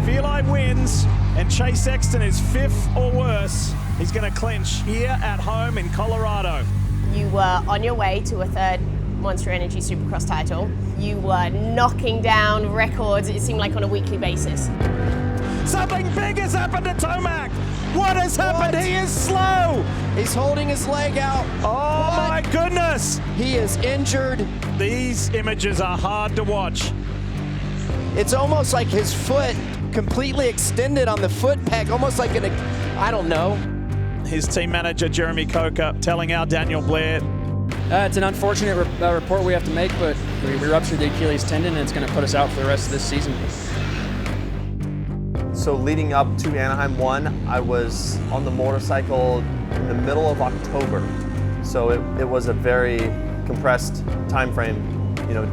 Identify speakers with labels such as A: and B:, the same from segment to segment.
A: If Eli wins and Chase Sexton is 5th or worse, he's going to clinch here at home in Colorado.
B: You were on your way to a 3rd Monster Energy Supercross title. You were knocking down records, it seemed like on a weekly basis.
A: Something big has happened to Tomac. What has happened? He is slow.
C: He's holding his leg out.
A: Oh my goodness.
C: He is injured.
A: These images are hard to watch.
C: It's almost like his foot completely extended on the foot peg, almost like I don't know.
A: His team manager, Jeremy Coker, telling our Daniel Blair.
D: It's an unfortunate report we have to make, but we ruptured the Achilles tendon and it's going to put us out for the rest of this season.
E: So leading up to Anaheim 1, I was on the motorcycle in the middle of October. So it was a very compressed time frame,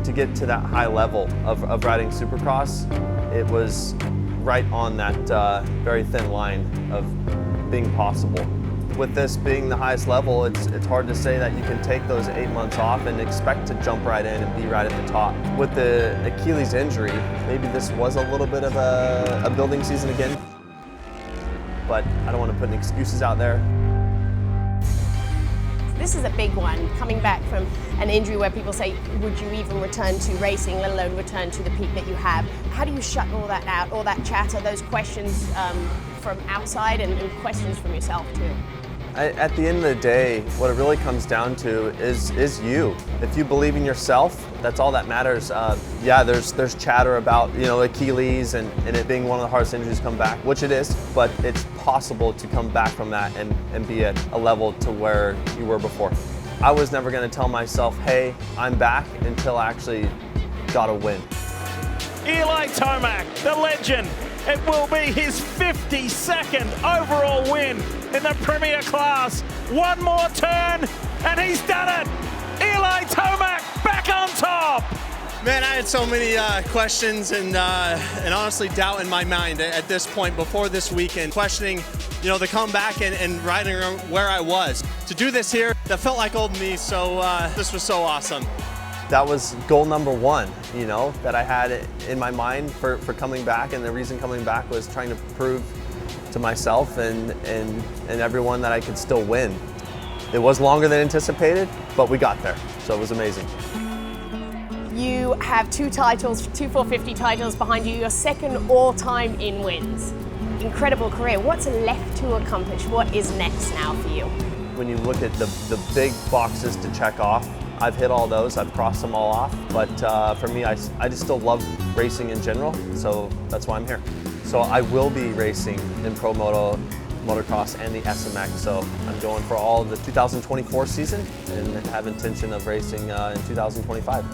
E: to get to that high level of riding Supercross. It was right on that very thin line of being possible. With this being the highest level, it's hard to say that you can take those 8 months off and expect to jump right in and be right at the top. With the Achilles injury, maybe this was a little bit of a building season again, but I don't want to put any excuses out there.
B: This is a big one, coming back from an injury where people say, would you even return to racing, let alone return to the peak that you have? How do you shut all that out, all that chatter, those questions from outside and questions from yourself too?
E: At the end of the day, what it really comes down to is you. If you believe in yourself, that's all that matters. Yeah, there's chatter about Achilles and it being one of the hardest injuries to come back, which it is, but it's possible to come back from that and be at a level to where you were before. I was never going to tell myself, hey, I'm back, until I actually got a win.
A: Eli Tomac, the legend. It will be his 52nd overall win in the Premier Class. One more turn, and he's done it. Eli Tomac back on top.
F: Man, I had so many questions and honestly doubt in my mind at this point before this weekend, questioning, the comeback and riding around where I was. To do this here, that felt like old me, so this was so awesome.
E: That was goal number 1, that I had in my mind for coming back, and the reason coming back was trying to prove to myself and everyone that I could still win. It was longer than anticipated, but we got there, so it was amazing.
B: You have 2 titles, 2 450 titles behind you, your 2nd all-time in wins. Incredible career. What's left to accomplish? What is next now for you?
E: When you look at the big boxes to check off, I've hit all those, I've crossed them all off, but for me, I just still love racing in general, so that's why I'm here. So I will be racing in Pro Moto, Motocross, and the SMX, so I'm going for all of the 2024 season and have intention of racing in 2025.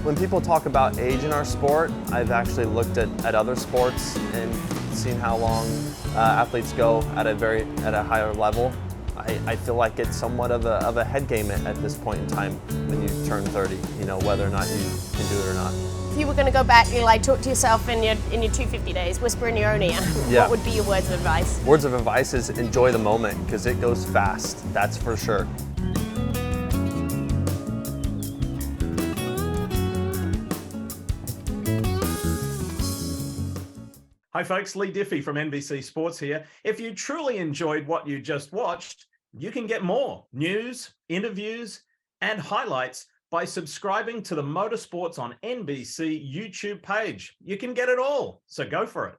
E: When people talk about age in our sport, I've actually looked at other sports and seen how long athletes go at a higher level. I feel like it's somewhat of a head game at this point in time when you turn 30, whether or not you can do it or not.
B: If you were going to go back, Eli, talk to yourself in your 250 days, whisper in your own ear,
E: Yeah.
B: What would be your words of advice?
E: Words of advice is enjoy the moment, because it goes fast, that's for sure.
A: Hi folks, Lee Diffie from NBC Sports here. If you truly enjoyed what you just watched, you can get more news, interviews, and highlights by subscribing to the Motorsports on NBC YouTube page. You can get it all, so go for it.